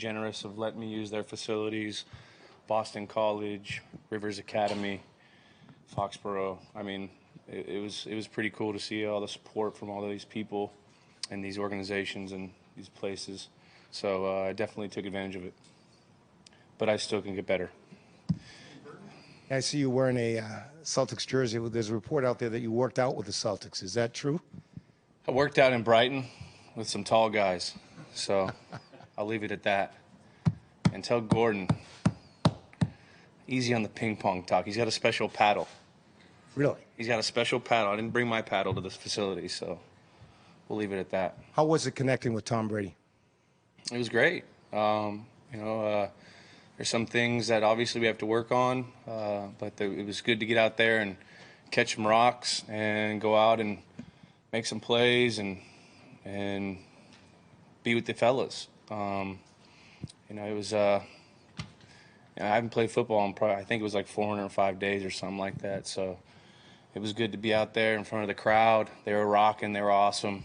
generous of letting me use their facilities, Boston College, Rivers Academy, Foxborough. I mean, it was pretty cool to see all the support from all of these people and these organizations and these places. So I definitely took advantage of it. But I still can get better. I see you wearing a Celtics jersey. There's a report out there that you worked out with the Celtics. Is that true? I worked out in Brighton with some tall guys. So I'll leave it at that. And tell Gordon, easy on the ping pong talk. He's got a special paddle. Really? He's got a special paddle. I didn't bring my paddle to this facility, so we'll leave it at that. How was it connecting with Tom Brady? It was great. There's some things that obviously we have to work on, but it was good to get out there and catch some rocks and go out and make some plays and be with the fellas. It was. I haven't played football in probably, I think it was like 405 days or something like that. So it was good to be out there in front of the crowd. They were rocking. They were awesome.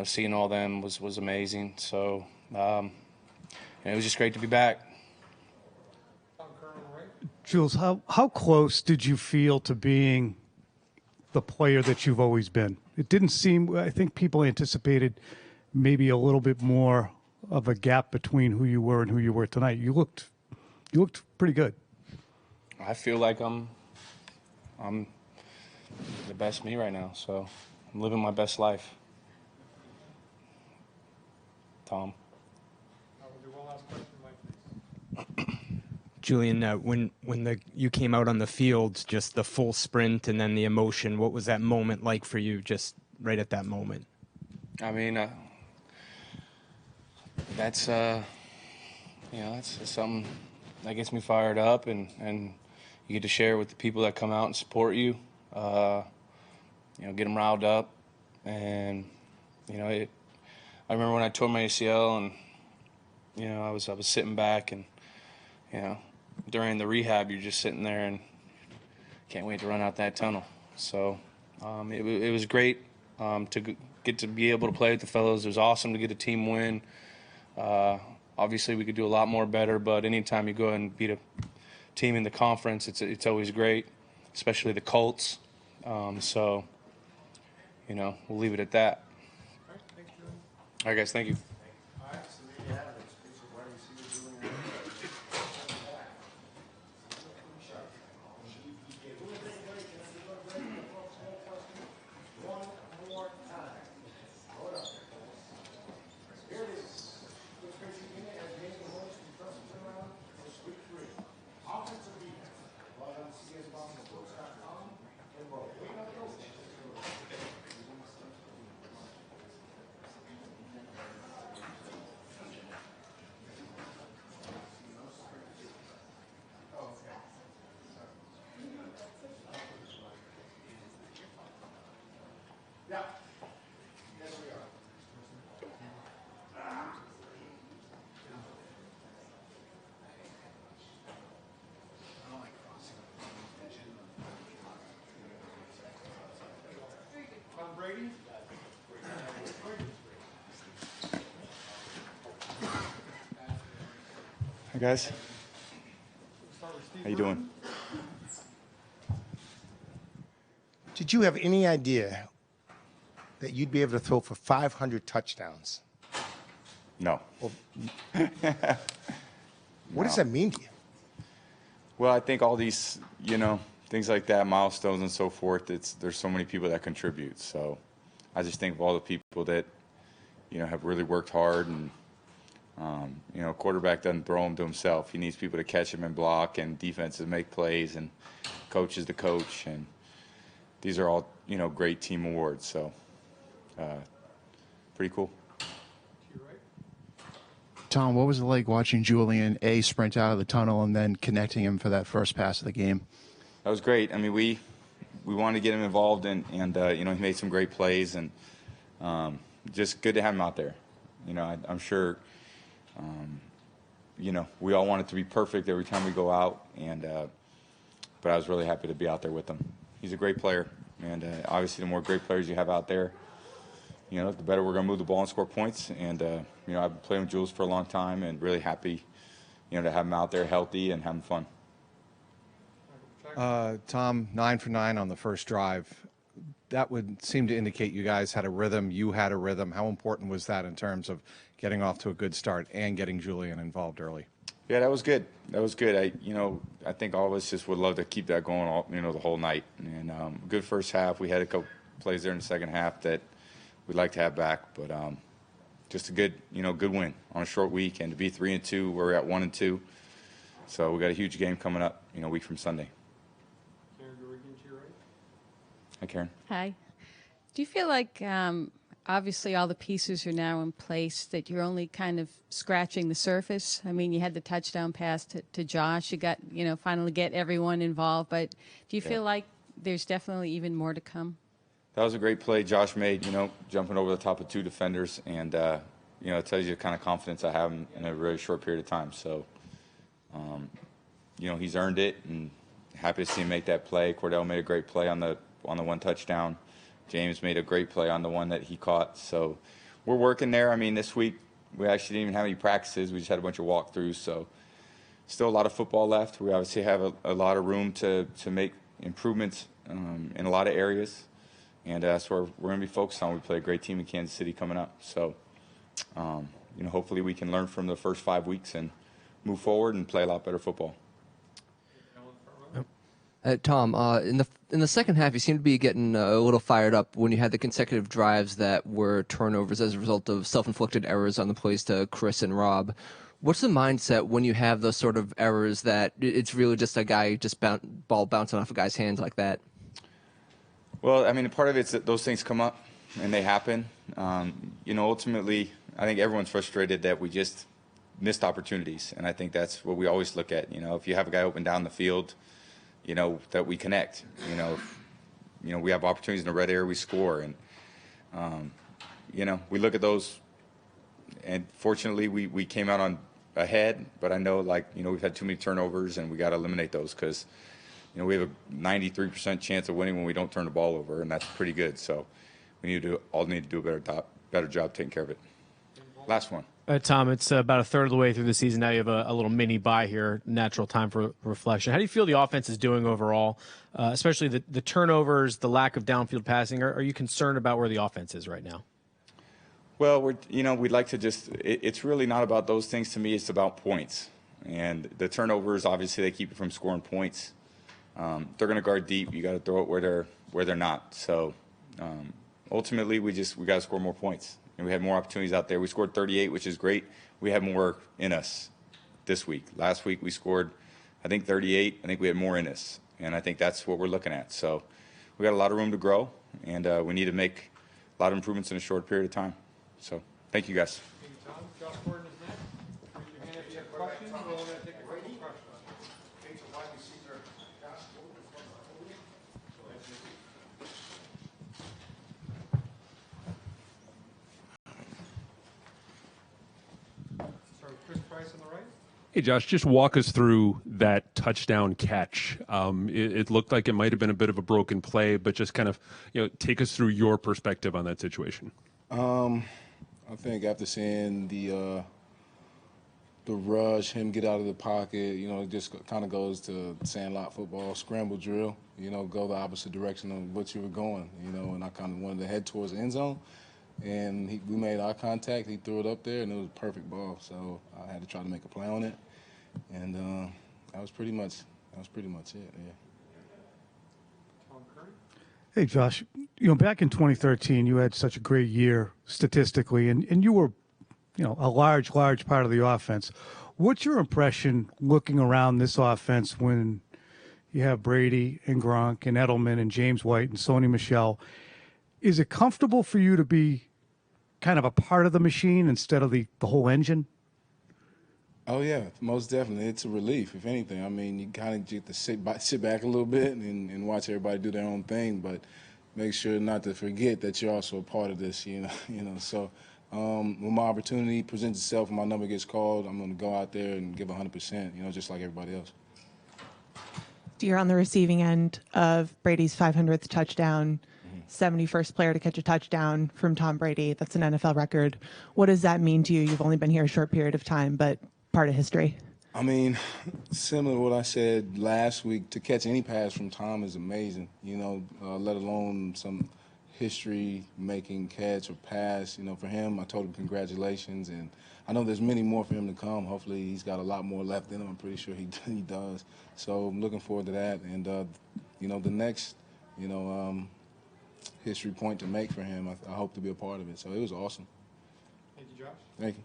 Seeing all them was amazing. So it was just great to be back. Jules, how close did you feel to being the player that you've always been? It didn't seem, I think people anticipated maybe a little bit more of a gap between who you were and who you were tonight. You looked pretty good. I feel like I'm the best me right now, so I'm living my best life. Tom. We'll do one last question, Mike, please. Julian, when you came out on the field, just the full sprint and then the emotion, what was that moment like for you just right at that moment? I mean, that's something that gets me fired up, and you get to share with the people that come out and support you, get them riled up. And, I remember when I tore my ACL and, I was sitting back and, during the rehab, you're just sitting there and can't wait to run out that tunnel. So it was great to get to be able to play with the fellows. It was awesome to get a team win. Obviously, we could do a lot more better, but anytime you go and beat a team in the conference, it's always great, especially the Colts. We'll leave it at that. All right, thanks, Julian. All right, guys, thank you. All right, so there you have it. Exclusive wide receiver Julian. One more time. Hold up. Here it is. Which makes you as many most impressive turnaround for week 3. Offensive defense. Log on to csbostonsports.com and roll. Wake up, coach. Yeah. Yes, we are. Tom Brady. Hi guys. How you doing? Did you have any idea that you'd be able to throw for 500 touchdowns? No. What does that mean to you? Well, I think all these, things like that, milestones and so forth, there's so many people that contribute. So I just think of all the people that, have really worked hard, and, quarterback doesn't throw him to himself. He needs people to catch him and block, and defenses make plays, and coach is the coach. And these are all, great team awards. So pretty cool. Tom, what was it like watching Julian sprint out of the tunnel and then connecting him for that first pass of the game? That was great. I mean, we wanted to get him involved, and he made some great plays, and just good to have him out there. I'm sure, we all want it to be perfect every time we go out, but I was really happy to be out there with him. He's a great player, and obviously the more great players you have out there, you know, the better we're going to move the ball and score points. And, you know, I've been playing with Jules for a long time and really happy, you know, to have him out there healthy and having fun. Tom, 9 for 9 on the first drive. That would seem to indicate you guys had a rhythm. You had a rhythm. How important was that in terms of getting off to a good start and getting Julian involved early? Yeah, that was good. That was good. I think all of us just would love to keep that going all, you know, the whole night. And good first half. We had a couple plays there in the second half that we'd like to have back, but just a good, you know, good win on a short week, and to be 3-2, we're at 1-2. So we got a huge game coming up, you know, a week from Sunday. Hi, Karen. Hi. Do you feel like, obviously, all the pieces are now in place, that you're only kind of scratching the surface? I mean, you had the touchdown pass to Josh. You got, you know, finally get everyone involved. But do you feel like there's definitely even more to come? That was a great play Josh made, you know, jumping over the top of 2 defenders. And, you know, it tells you the kind of confidence I have in a really short period of time. So, you know, he's earned it, and happy to see him make that play. Cordell made a great play on the one touchdown. James made a great play on the one that he caught. So we're working there. I mean, this week we actually didn't even have any practices. We just had a bunch of walkthroughs. So still a lot of football left. We obviously have a lot of room to make improvements in a lot of areas. And that's where we're going to be focused on. We play a great team in Kansas City coming up. So, you know, hopefully we can learn from the first 5 weeks and move forward and play a lot better football. Tom, in the second half, you seem to be getting a little fired up when you had the consecutive drives that were turnovers as a result of self-inflicted errors on the plays to Chris and Rob. What's the mindset when you have those sort of errors that it's really just a guy just ball bouncing off a guy's hands like that? Well, I mean, part of it's that those things come up and they happen. You know, ultimately, I think everyone's frustrated that we just missed opportunities, and I think that's what we always look at. You know, if you have a guy open down the field, you know, that we connect. You know, we have opportunities in the red area, we score, and you know, we look at those, and fortunately, we came out on ahead. But I know, like, you know, we've had too many turnovers, and we got to eliminate those because, you know, we have a 93% chance of winning when we don't turn the ball over, and that's pretty good. So we need to do a better job taking care of it. Last one. Tom, it's about a third of the way through the season. Now you have a little mini bye here, natural time for reflection. How do you feel the offense is doing overall, especially the turnovers, the lack of downfield passing? Are you concerned about where the offense is right now? Well, we'd like to just it's really not about those things to me. It's about points. And the turnovers, obviously, they keep you from scoring points. They're going to guard deep. You got to throw it where they're not. So ultimately, we got to score more points. And we had more opportunities out there. We scored 38, which is great. We have more in us this week. Last week we scored, I think, 38. I think we had more in us, and I think that's what we're looking at. So we got a lot of room to grow, and we need to make a lot of improvements in a short period of time. So thank you, guys. Thank you, Tom. Josh Gordon is next. Raise your hand if you have a question. We're going to take a couple questions. Start with Chris Price on the right. Hey, Josh, just walk us through that touchdown catch. It looked like it might have been a bit of a broken play, but just kind of, you know, take us through your perspective on that situation. I think after seeing the rush, him get out of the pocket, you know, it just kind of goes to sandlot football, scramble drill, you know, go the opposite direction of what you were going, you know, and I kind of wanted to head towards the end zone. And we made eye contact. He threw it up there, and it was a perfect ball. So I had to try to make a play on it, and that was pretty much it. Yeah. Tom Curry. Hey, Josh, you know, back in 2013, you had such a great year statistically, and you were, you know, a large part of the offense. What's your impression looking around this offense when you have Brady and Gronk and Edelman and James White and Sony Michel? Is it comfortable for you to be kind of a part of the machine instead of the whole engine? Oh, yeah, most definitely. It's a relief, if anything. I mean, you kind of get to sit back a little bit and watch everybody do their own thing, but make sure not to forget that you're also a part of this, you know. So when my opportunity presents itself and my number gets called, I'm going to go out there and give 100%, you know, just like everybody else. You're on the receiving end of Brady's 500th touchdown. 71st player to catch a touchdown from Tom Brady. That's an NFL record. What does that mean to you? You've only been here a short period of time, but part of history. I mean, similar to what I said last week, to catch any pass from Tom is amazing, let alone some history-making catch or pass. For him, I told him congratulations, and I know there's many more for him to come. Hopefully he's got a lot more left in him. I'm pretty sure he does. So I'm looking forward to that. And, the next, history point to make for him, I hope to be a part of it. So it was awesome. Thank you, Josh. Thank you.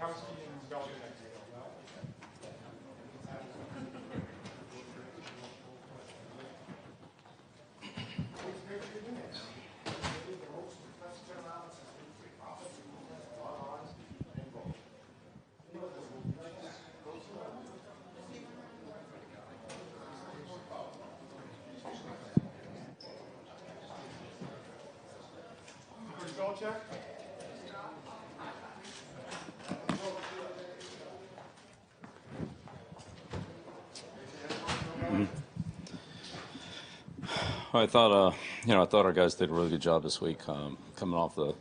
Gronkowski and Belichick. Belichick. I thought, I thought our guys did a really good job this week, coming off the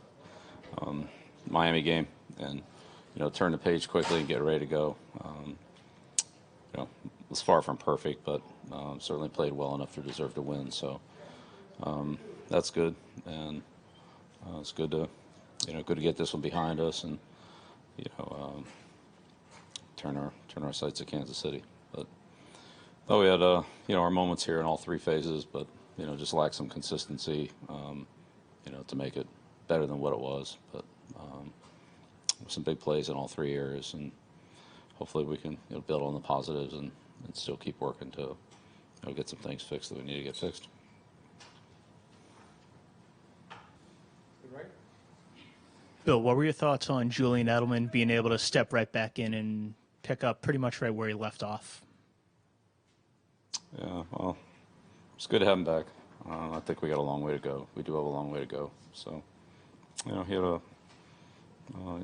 Miami game, and turn the page quickly and get ready to go. It was far from perfect, but certainly played well enough to deserve to win. So that's good, and it's good to get this one behind us, and turn our sights to Kansas City. But we had our moments here in all three phases, but just lack some consistency, to make it better than what it was. But some big plays in all three areas, and hopefully we can build on the positives and still keep working to get some things fixed that we need to get fixed. Bill, what were your thoughts on Julian Edelman being able to step right back in and pick up pretty much right where he left off? Yeah, well, it's good to have him back. I think we got a long way to go. We do have a long way to go. So, he had a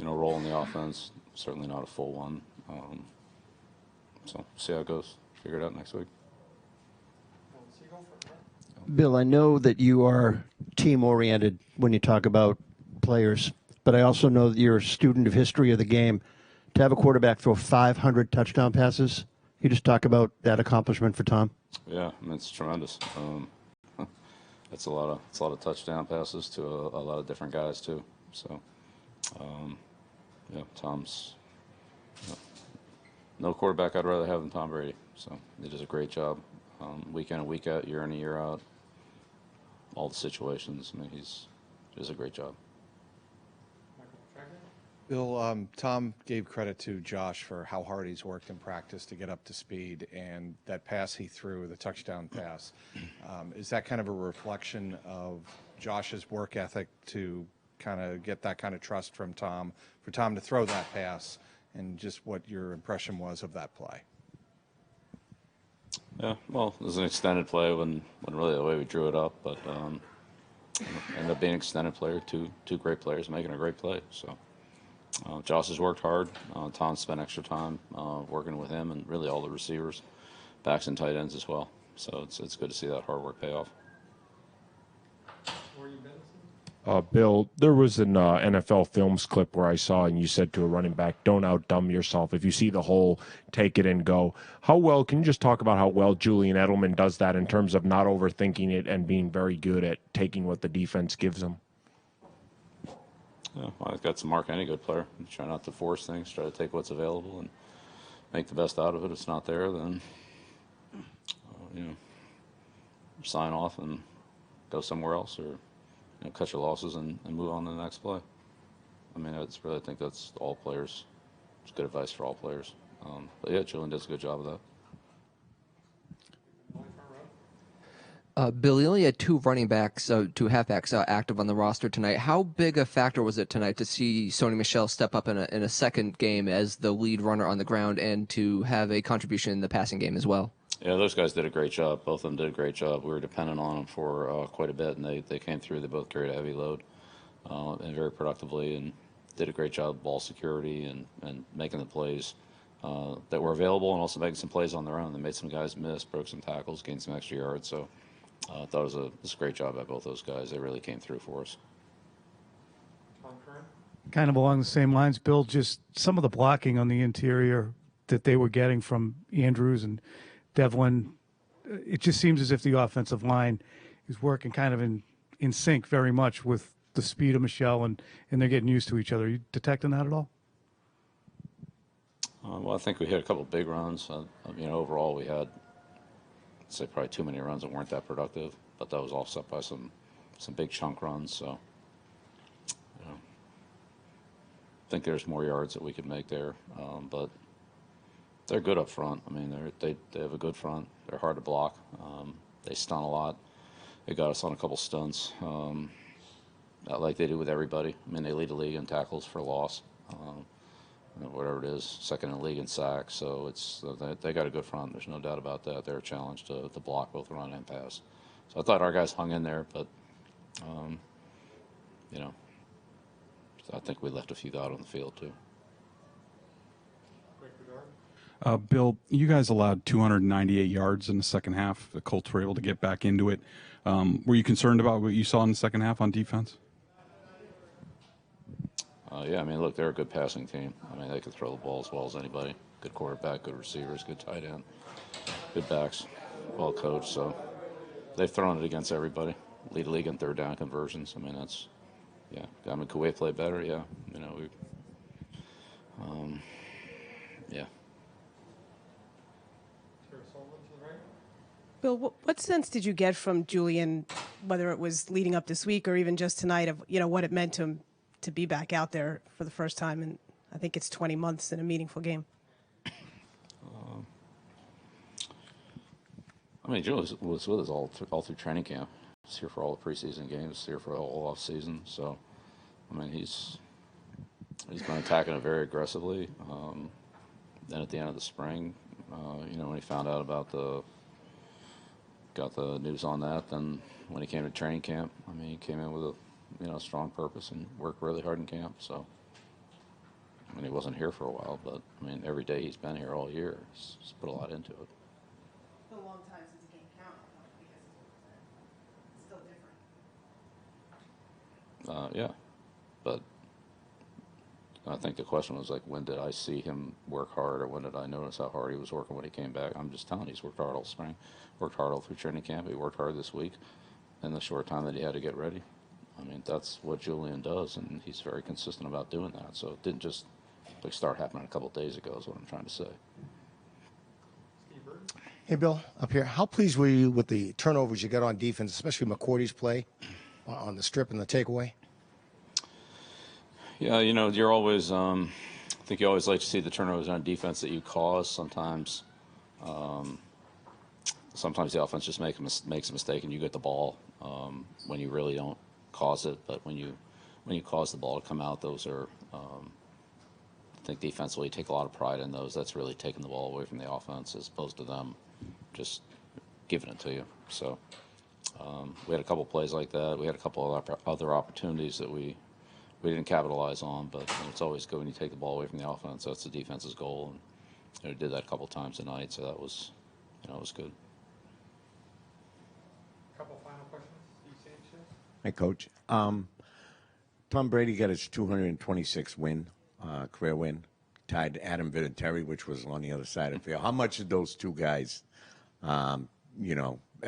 role in the offense. Certainly not a full one. So see how it goes. Figure it out next week. Bill, I know that you are team-oriented when you talk about players, but I also know that you're a student of history of the game. To have a quarterback throw 500 touchdown passes, you just talk about that accomplishment for Tom. Yeah, I mean, it's tremendous. That's a lot of touchdown passes to a lot of different guys too. So, Tom's no quarterback I'd rather have than Tom Brady. So he does a great job, week in and week out, year in and year out. All the situations. I mean, he does a great job. Bill, Tom gave credit to Josh for how hard he's worked in practice to get up to speed, and that pass he threw, the touchdown pass, is that kind of a reflection of Josh's work ethic to kind of get that kind of trust from Tom, for Tom to throw that pass, and just what your impression was of that play? Yeah, well, it was an extended play when really the way we drew it up, but ended up being an extended player, two great players making a great play. So Josh has worked hard. Tom spent extra time working with him and really all the receivers, backs and tight ends as well. So it's good to see that hard work pay off. Bill, there was an NFL Films clip where I saw, and you said to a running back, "Don't outdumb yourself. If you see the hole, take it and go." Can you just talk about how well Julian Edelman does that in terms of not overthinking it and being very good at taking what the defense gives him? Yeah, well, I've got to mark any good player. Try not to force things. Try to take what's available and make the best out of it. If it's not there, then sign off and go somewhere else, or cut your losses and move on to the next play. I mean, I think that's all players. It's good advice for all players. But yeah, Julian does a good job of that. Bill, you only had two halfbacks active on the roster tonight. How big a factor was it tonight to see Sony Michel step up in a second game as the lead runner on the ground and to have a contribution in the passing game as well? Yeah, those guys did a great job. Both of them did a great job. We were dependent on them for quite a bit, and they came through. They both carried a heavy load and very productively, and did a great job of ball security and making the plays that were available, and also making some plays on their own. They made some guys miss, broke some tackles, gained some extra yards. So I thought it was a great job by both those guys. They really came through for us. Kind of along the same lines, Bill, just some of the blocking on the interior that they were getting from Andrews and Devlin, it just seems as if the offensive line is working kind of in sync very much with the speed of Michelle, and they're getting used to each other. Are you detecting that at all? Well, I think we hit a couple of big runs. Overall we had, I'd say, probably too many runs that weren't that productive, but that was offset by some big chunk runs. So I think there's more yards that we could make there, but they're good up front. I mean, they have a good front. They're hard to block. They stun a lot. They got us on a couple stunts, like they do with everybody. I mean, they lead the league in tackles for loss, whatever it is, second in the league in sacks. So they got a good front. There's no doubt about that. They're a challenge to block both run and pass. So I thought our guys hung in there, but I think we left a few out on the field too. Bill, you guys allowed 298 yards in the second half. The Colts were able to get back into it. Were you concerned about what you saw in the second half on defense? Yeah, I mean, look, they're a good passing team. I mean, they could throw the ball as well as anybody. Good quarterback, good receivers, good tight end, good backs, well coached. So they've thrown it against everybody. Lead the league in third down conversions. I mean, I mean, could we play better? Yeah. Yeah. Bill, what sense did you get from Julian, whether it was leading up this week or even just tonight, of what it meant to him to be back out there for the first time in, I think it's 20 months, in a meaningful game? I mean, Julian was with us all through training camp. He's here for all the preseason games. Here for all off season. So, I mean, he's been attacking it very aggressively. Then at the end of the spring, when he found out about got the news on that, then when he came to training camp, I mean, he came in with a strong purpose and worked really hard in camp. So, I mean, he wasn't here for a while, but I mean, every day he's been here all year. He's put a lot into it. It's been a long time since a game counted, because it's still different. Yeah, but I think the question was like, when did I see him work hard, or when did I notice how hard he was working when he came back? I'm just telling you, he's worked hard all spring, worked hard all through training camp. He worked hard this week in the short time that he had to get ready. I mean, that's what Julian does, and he's very consistent about doing that. So it didn't just start happening a couple of days ago is what I'm trying to say. Hey, Bill, up here. How pleased were you with the turnovers you got on defense, especially McCourty's play on the strip and the takeaway? Yeah, you're always, I think you always like to see the turnovers on defense that you cause. Sometimes the offense just makes a mistake and you get the ball when you really don't cause it. But when you cause the ball to come out, those are, I think defensively you take a lot of pride in those. That's really taking the ball away from the offense as opposed to them just giving it to you. So we had a couple plays like that. We had a couple of other opportunities that we didn't capitalize on, but it's always good when you take the ball away from the offense. That's the defense's goal, and we did that a couple times tonight, so that was, it was good. Couple final questions. Steve Sanchez. Hi, Coach. Tom Brady got his 226th win, career win, tied Adam Vinatieri, which was on the other side of the field. How much did those two guys, have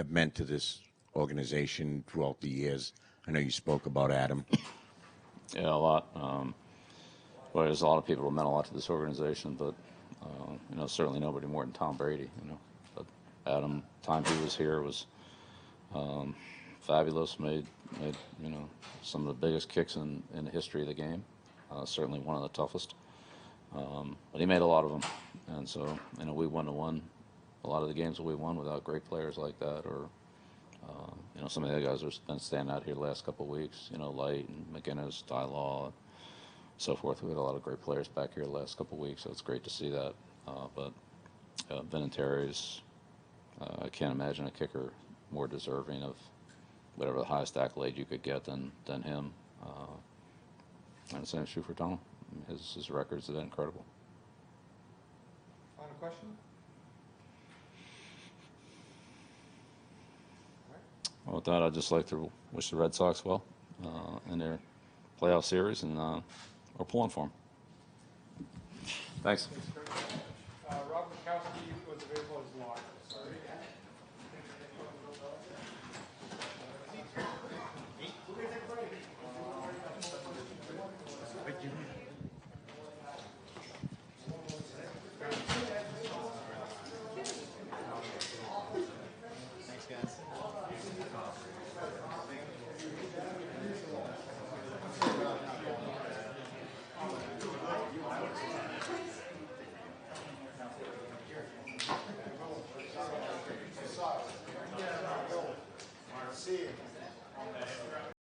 meant to this organization throughout the years? I know you spoke about Adam. Yeah, a lot. Well, there's a lot of people who meant a lot to this organization, but certainly nobody more than Tom Brady. But Adam, time he was here was fabulous. Made some of the biggest kicks in the history of the game. Certainly one of the toughest. But he made a lot of them, and so we wouldn't have won a lot of the games that we won without great players like that, or some of the other guys have been standing out here the last couple of weeks, Light and McGinnis, Dilaw, so forth. We had a lot of great players back here the last couple of weeks, so it's great to see that. But Vinatieri's, I can't imagine a kicker more deserving of whatever the highest accolade you could get than him. And the same is true for Tom. His records have been incredible. Final question? Well, with that, I'd just like to wish the Red Sox well in their playoff series, and we're pulling for them. Thanks. Rob Gronkowski was available as lock.